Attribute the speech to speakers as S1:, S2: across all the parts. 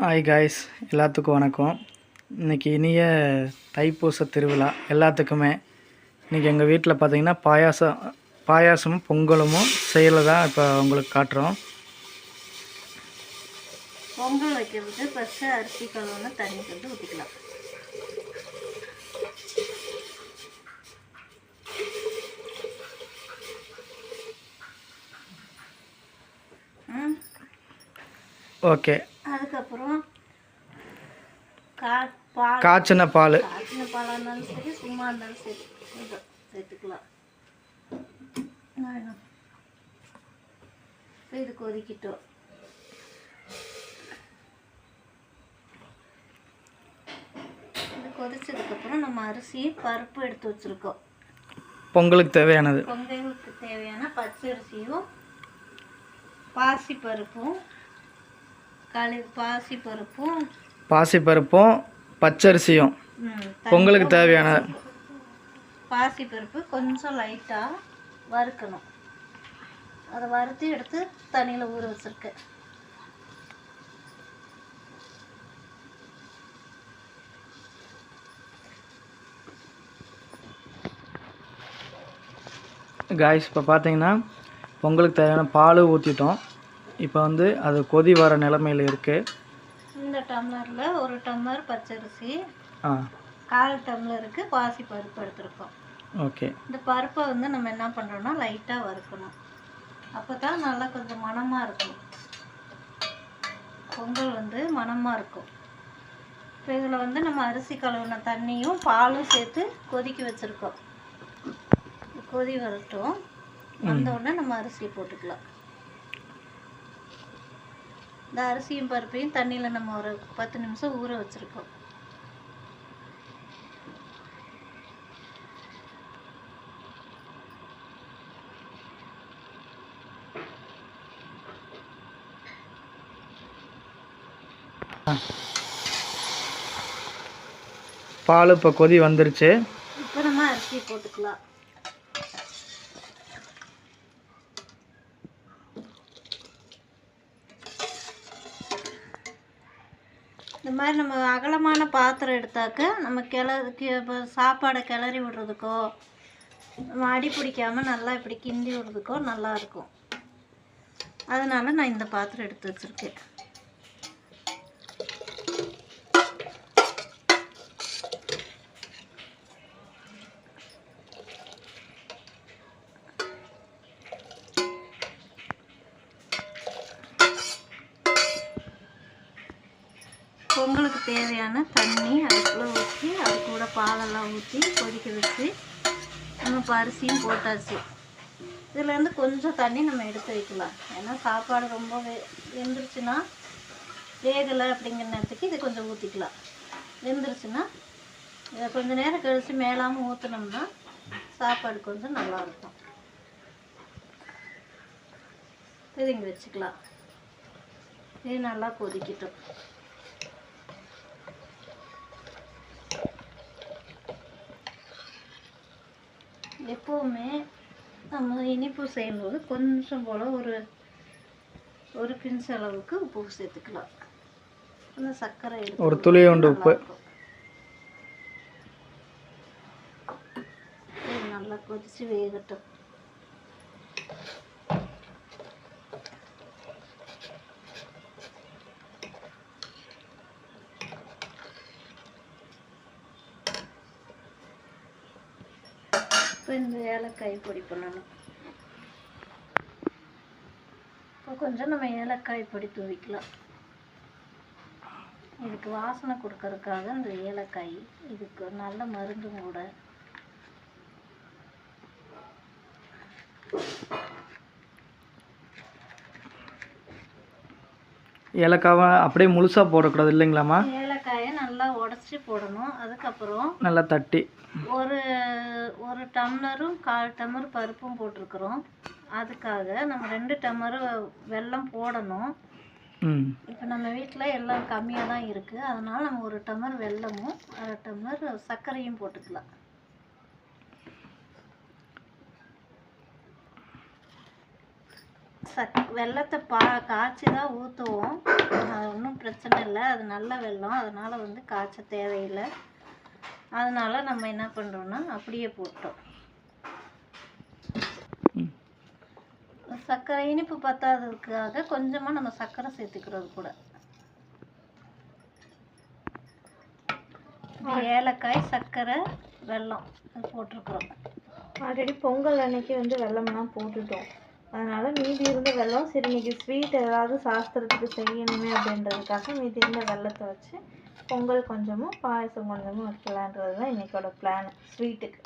S1: Hi guys, எல்லாத்துக்கும் வணக்கம். இன்றைக்கி இனிய தைப்பூச திருவிழா எல்லாத்துக்குமே. இன்றைக்கி எங்கள் வீட்டில் பார்த்திங்கன்னா பாயாசமும் பொங்கலும் செய்யலை இப்போ உங்களுக்கு காட்டுறோம்.
S2: பொங்கல் வைக்கிறதுக்கு ஃபஸ்ட்டு அரிசி கழுவுன தண்ணி கொண்டு ஊற்றிக்கலாம்.
S1: ஓகே,
S2: அதுக்கப்புறம்
S1: காய்ச்சின பாலாக
S2: இருந்தாலும் சரி, சும்மா இருந்தாலும் சரி சேர்த்துக்கலாம். இது கொதிக்கிட்டோம். இது கொதிச்சதுக்கப்புறம் நம்ம அரிசி பருப்பு எடுத்து வச்சுருக்கோம்.
S1: பொங்கலுக்கு தேவையான
S2: பச்சரிசியும்
S1: பாசிப்பருப்பும் பச்சரிசியும் பொங்கலுக்கு தேவையான.
S2: பாசிப்பருப்பு கொஞ்சம் லைட்டாக வறுக்கணும். அதை வறுத்து எடுத்து தண்ணியில் ஊற வச்சுருக்கேன்.
S1: காய்ஸ், இப்போ பார்த்தீங்கன்னா பொங்கலுக்கு தேவையான பால் ஊற்றிட்டோம். இப்போ அது கொதி வர நிலைமையில் இருக்குது.
S2: இந்த டம்ளரில் 1 டம்ளர் பச்சரிசி, 1/4 டம்ளருக்கு பாசி பருப்பு எடுத்துருக்கோம்.
S1: ஓகே,
S2: இந்த பருப்பை நம்ம என்ன பண்ணுறோம்னா லைட்டாக வறுக்கணும். அப்போ தான் நல்லா கொஞ்சம் மணமாக இருக்கும். பொங்கல் மணமாக இருக்கும். இப்போ இதில் நம்ம அரிசி கழுவின தண்ணியும் பாலும் சேர்த்து கொதிக்க வச்சுருக்கோம். கொதி வரட்டும். வந்தோடனே நம்ம அரிசியை போட்டுக்கலாம். இந்த அரிசியும் பருப்பையும் தண்ணியில் நம்ம ஒரு 10 நிமிஷம் ஊற வச்சுருக்கோம்.
S1: பால் இப்போ கொதி வந்துருச்சு.
S2: இப்போ நம்ம அரிசி போட்டுக்கலாம். இந்த மாதிரி நம்ம அகலமான பாத்திரம் எடுத்தாக்க நம்ம சாப்பாடை கிளறி விடுறதுக்கோ, நம்ம அடி பிடிக்காமல் நல்லா இப்படி கிண்டி விடுறதுக்கோ நல்லாயிருக்கும். அதனால் நான் இந்த பாத்திரம் எடுத்து வச்சுருக்கேன். பொங்கலுக்கு தேவையான தண்ணி அதுக்குள்ளே ஊற்றி, அது கூட பாலெல்லாம் ஊற்றி கொதிக்க வச்சு நம்ம அரிசியும் போட்டாச்சு. இதுலேருந்து கொஞ்சம் தண்ணி நம்ம எடுத்து வைக்கலாம். ஏன்னா சாப்பாடு ரொம்ப வெந்துருச்சுன்னா வேகலை அப்படிங்கிற நேரத்துக்கு இது கொஞ்சம் ஊற்றிக்கலாம். வெந்துருச்சுன்னா இதை கொஞ்சம் நேரம் கழித்து மேலாமல் ஊற்றினோம்னா சாப்பாடு கொஞ்சம் நல்லாயிருக்கும். இது இங்கே வச்சுக்கலாம். இது நல்லா கொதிக்கட்டும். எப்போவுமே நம்ம இனிப்பு செய்யும்போது கொஞ்சம் போல் ஒரு பிஞ்ச் அளவுக்கு உப்பு சேர்த்துக்கலாம். அந்த சர்க்கரை
S1: ஒரு துளி உண்டு உப்பு.
S2: நல்லா கொதிச்சு வேகட்டும். இப்போ இந்த ஏலக்காய் பொடி பண்ணணும். இப்போ கொஞ்சம் நம்ம ஏலக்காய் பொடி தூவிக்கலாம். இதுக்கு வாசனை கொடுக்கறதுக்காக இந்த ஏலக்காய் இதுக்கு நல்ல மருந்தும் கூட.
S1: ஏலக்காவை அப்படியே முழுசாக போடக்கூடாது இல்லைங்களாம்மா?
S2: ஏலக்காயை நல்லா உடச்சி போடணும். அதுக்கப்புறம்
S1: நல்லா தட்டி
S2: ஒரு டம்ளரும் 1/4 டம்ளர் பருப்பும் போட்டிருக்கிறோம். அதுக்காக நம்ம 2 டம்ளர் வெல்லம் போடணும். இப்போ நம்ம வீட்டில் எல்லாம் கம்மியாக தான் இருக்குது. அதனால் நம்ம 1 டம்ளர் வெல்லமும் 1/2 டம்ளர் சர்க்கரையும் போட்டுக்கலாம். வெல்லத்தை காய்ச்சி தான் ஊற்றுவோம். அது ஒன்றும் பிரச்சனை இல்லை, அது நல்ல வெல்லம், அதனால் வந்து காய்ச்ச தேவையில்லை. அதனால் நம்ம என்ன பண்ணுறோன்னா அப்படியே போட்டோம். சர்க்கரை இனிப்பு பத்தாததுக்காக கொஞ்சமாக நம்ம சர்க்கரை சேர்த்துக்கிறது கூட. ஏலக்காய், சர்க்கரை, வெல்லம் போட்டிருக்கிறோம்.
S3: ஆல்ரெடி பொங்கல் அன்னைக்கு வந்து வெல்லம்லாம் போட்டுட்டோம். அதனால் மீதி இருந்த வெல்லம், சரி இன்றைக்கி ஸ்வீட் ஏதாவது சாஸ்திரத்துக்கு செய்யணுமே அப்படின்றதுக்காக மீதி இருந்த வெல்லத்தை வச்சு பொங்கல் கொஞ்சமும் பாயசம் கொஞ்சமும் வைக்கலான்றது தான் இன்றைக்கோட பிளான் ஸ்வீட்டுக்கு.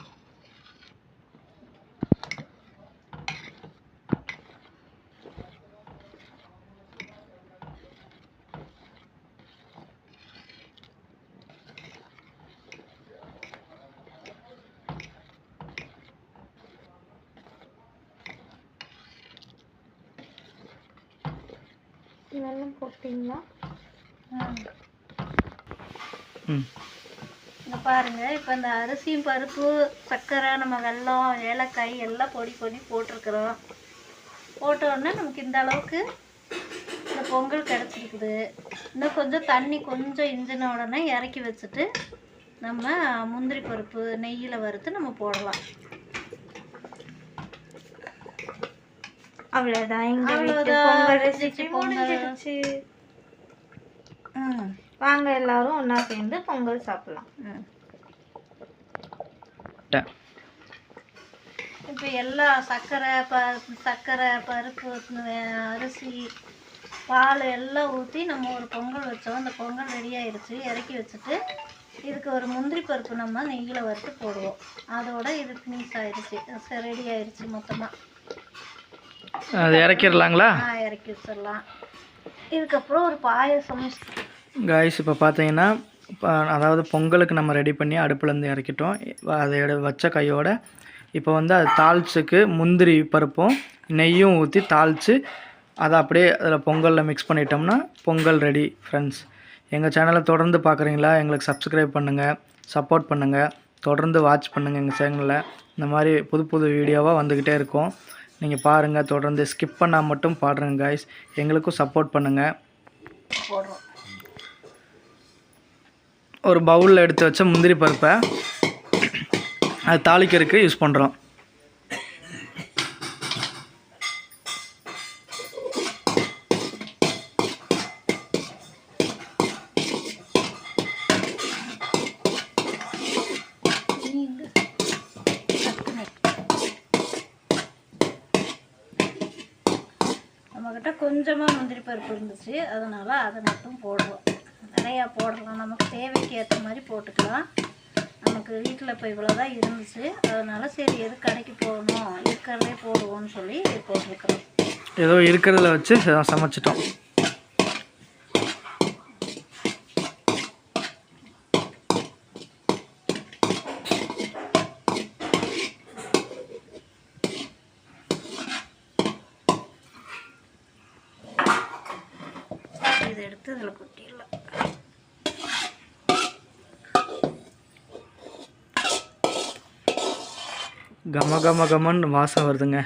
S3: வெல்லம் போட்டிங்களா?
S2: இங்கே பாருங்கள், இப்போ இந்த அரிசியும் பருப்பு, சர்க்கரை, நம்ம வெல்லம், ஏலக்காய் எல்லாம் பொடி பொடி போட்டிருக்கிறோம். போட்டோடனே நமக்கு இந்த அளவுக்கு இந்த பொங்கல் கிடச்சிருக்குது. இன்னும் கொஞ்சம் தண்ணி கொஞ்சம் இஞ்சின உடனே இறக்கி வச்சுட்டு நம்ம முந்திரி பருப்பு நெய்யில் வறுத்து நம்ம போடலாம்.
S3: அவ்வளோதான், இங்கே பொங்கல் ரெசிபி முடிஞ்சிடுச்சு. வாங்க எல்லாரும் ஒன்றா சேர்ந்து பொங்கல் சாப்பிடலாம்.
S2: இப்போ எல்லா சர்க்கரை பருப்பு, அரிசி, பால் எல்லாம் ஊற்றி நம்ம ஒரு பொங்கல் வச்சோம். அந்த பொங்கல் ரெடி ஆயிடுச்சு. இறக்கி வச்சுட்டு இதுக்கு ஒரு முந்திரி பருப்பு நம்ம நெய்யில் வறுத்து போடுவோம். அதோட இது ஃபினிஷ் ஆயிடுச்சு, ரெடி ஆயிடுச்சு மொத்தமாக.
S1: அது இறக்கிடலாங்களா?
S2: இறக்கி வச்சிடலாம். இதுக்கப்புறம் ஒரு பாயசம்.
S1: காய்ஸ் இப்போ பார்த்தீங்கன்னா அதாவது பொங்கலுக்கு நம்ம ரெடி பண்ணி அடுப்புலேருந்து இறக்கிட்டோம். அதை வச்ச கையோட இப்போ வந்து அது தாளிச்சுக்கு முந்திரி பருப்பும் நெய்யும் ஊற்றி தாளித்து அதை அப்படியே அதில் பொங்கலில் மிக்ஸ் பண்ணிட்டோம்னா பொங்கல் ரெடி. ஃப்ரெண்ட்ஸ், எங்கள் சேனலை தொடர்ந்து பார்க்குறீங்களா? எங்களுக்கு சப்ஸ்கிரைப் பண்ணுங்கள், சப்போர்ட் பண்ணுங்கள், தொடர்ந்து வாட்ச் பண்ணுங்கள். எங்கள் சேனலில் இந்த மாதிரி புது புது வீடியோவாக வந்துக்கிட்டே இருக்கும். நீங்கள் பாருங்கள், தொடர்ந்து ஸ்கிப் பண்ணால் மட்டும் பாடுறேங்க காய்ஸ். எங்களுக்கும் சப்போர்ட் பண்ணுங்கள். ஒரு பவுலில் எடுத்து வச்ச முந்திரி பருப்பை அது தாளிக்கிறதுக்கு யூஸ் பண்ணுறோம்.
S2: நம்மக்கிட்ட கொஞ்சமாக முந்திரி பருப்பு இருந்துச்சு, அதனால் அதை மட்டும் போடுவோம். நிறையா போடலாம், நமக்கு தேவைக்கு ஏற்ற மாதிரி போட்டுக்கலாம். நமக்கு வீட்டில் இப்போ இவ்வளோ தான் இருந்துச்சு, அதனால் சரி எது கடைக்கு போகணும், இருக்கிறதே போடுவோம்னு சொல்லி போட்டிருக்கிறோம்.
S1: ஏதோ இருக்கிறதுல வச்சு சமைச்சிட்டோம்.
S2: இதை எடுத்து இதில் கொட்டிடலாம்.
S1: கமன்னு வாசம் வருதுங்க.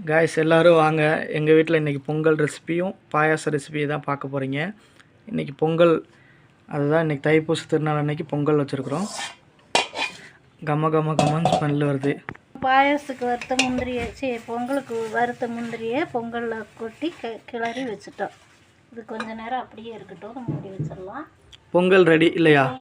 S1: காய்ஸ் எல்லோரும் வாங்க, எங்கள் வீட்டில் இன்றைக்கி பொங்கல் ரெசிபியும் பாயாச ரெசிபியை தான் பார்க்க போகிறீங்க. இன்றைக்கி பொங்கல், அதுதான் இன்றைக்கி தைப்பூச திருநாள் அன்றைக்கி பொங்கல் வச்சுருக்குறோம். கமன்னு ஸ்மெல் வருது.
S2: பாயாசத்துக்கு வறுத்த முந்திரியை பொங்கலுக்கு வறுத்த முந்திரியை பொங்கலில் கொட்டி கிளறி வச்சுட்டோம். இது கொஞ்ச நேரம் அப்படியே இருக்கட்டும், மூடி வச்சிடலாம்.
S1: பொங்கல் ரெடி இல்லையா?